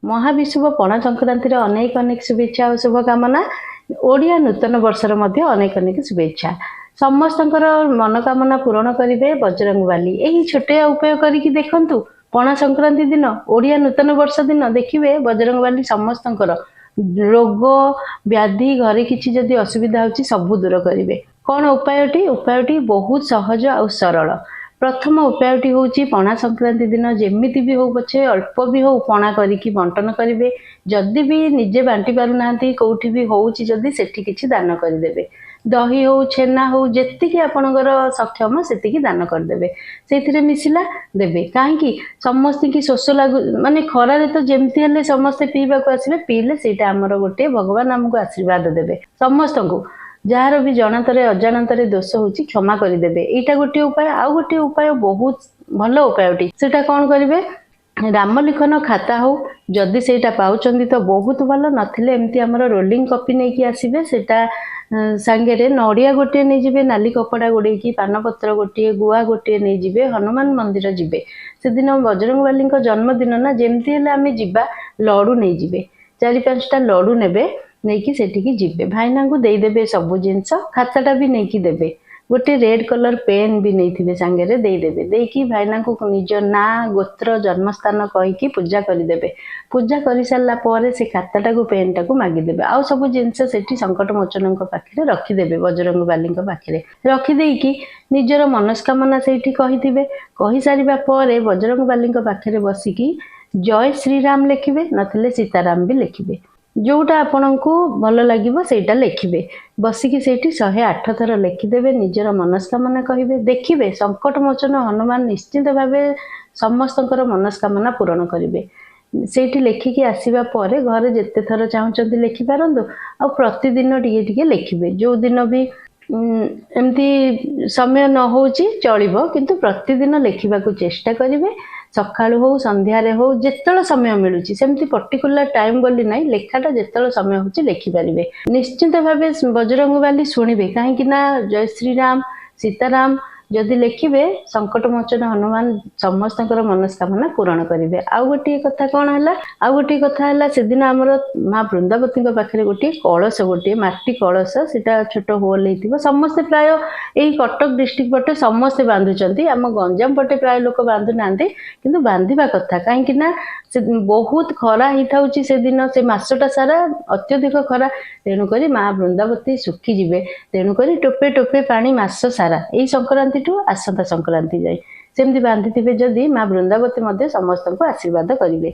महाविशुभ पणा संक्रांतिर अनेक अनेक शुभेच्छा और शुभकामना। ओडिया नूतन वर्षर मध्य अनेक अनेक शुभेच्छा। समस्तंकर मनोकामना पूरण करेंगे बजरंगबाली। यही छोटे उपाय करके देखंतु पणा संक्रांति दिन ओडिया नूतन वर्ष दिन देखिए बजरंगबाली समस्तंकर रोग व्याधि घरे किसी जदि असुविधा होची सब दूर करेंगे। कौन उपायटी बहुत सहज और सरल। प्रथम उपायटी हूँ पणा संक्रांति दिन जेमिति भी हो पछे अल्प भी हो पणा करिकी बंटन करेंगे। जदि भी निजे बांटी पारुना कौटी भी होची जदि सेठी किछि दान करदेवे। दही हो छेना हो जेतिकी आपणकर सक्षम सेतिकी दान करदेवे। से मिसिला देवे कहीं समस्त की शोष लागू माने खरारे तो जमती हेले समस्ते पीवा को आसबे पीले सेटा आमर गोटे भगवान आमको आशीर्वाद देवे। समस्त को जार भी जनातरे अजाणतरे दोष होची क्षमा करदेवे। एटा गोटे उपाय। आउ गोटे उपाय बहुत भल उपायटी सेटा कौन करेंगे रामलिखन खाता हो जदि सेटा पाउचंदी तो बहुत भल नथिले एमती आमर रोलिंग कॉपी नहीं कि आसीबे सेटा सांगे नड़िया गोटे नहीं जिबे नाली कपड़ा गोड़े पानपत्र गोटे गुआ गोटे नहीं जिबे हनुमान मंदिर जिबे। से दिन बजरंगबाली जन्मदिन ना जेमती हेले आमे जिबा लड्डू नहीं जिबे 4-5टा लड्डू नेबे नहीं सेठिकी जिबे भाईना को देदेवे सब जिनस खाताटा भी नहीं देवे गोटे रेड कलर पेन भी नहीं थे सांगे देदेवे देकी भाईना को निज ना गोत्र जन्मस्थान कहीकि पूजा करदेवे। पूजा कर सारा पर से खाताटा को पेनटा को मागिदेवे आउ सब जिनस सेठी संकट मोचन पाखे रखिदेवे बजरंगबाली पाखे रखिदेकी निजर मनस्कामना से कही सारा पर बजरंगबाली पाखे बसिकी जय श्रीराम लिखिए नथिले सीताराम भी लिखिए जोटा आपण को भल लगे सेटा लिखिए बसिकी सेठी 108 थर लिखिदेवे निजर मनस्कामना कहे देखिए संकट मोचन हनुमान निश्चित भाव समस्त मनस्कामना पूरण करेंगे। सेठी लिखिकी आसवा पर घरे जिते थर चाहते लिखिपारु आ प्रतिदिन टिके लिखिए जो दिन भी एमती समय न हो चलो किंतु प्रतिदिन लिखा चेष्टा करेंगे सकाळु हो संध्यारे हो जिते समय मिलूँ सेमती पर्टिकुलर टाइम बोली ना लेखाटा जिते समय हो लिखिपारे निश्चिंत भाव बजरंगबाली शुणवे कहीं जय श्रीराम सीताराम जदि लिखिए संकट मोचन हनुमान समस्त मनस्कामना पूरण करेंगे। आउ गोटे कथा कौन है आउ गोटे कथा है से दिन आमर माँ वृंदावती पाखे गोटे कलश गोटे माटी कलश से छोट होल हो समस्ते प्राय यही कटक डिस्ट्रिक्ट पटे समस्ते बांधुंट आम गंजाम पटे प्राय लोक बांधु ना कि बांधा कथा कहीं से बहुत खरा होता से दिन से मसटा सारा अत्यधिक खरा तेणुक माँ वृंदावती सुखी जीवे तेणुक टोपे टोपे पानी मस सारा यही संक्रांति आसंता संक्रांति जाए सेमती बांधि जदि माँ वृंदावती समस्त को आशीर्वाद करेंगे।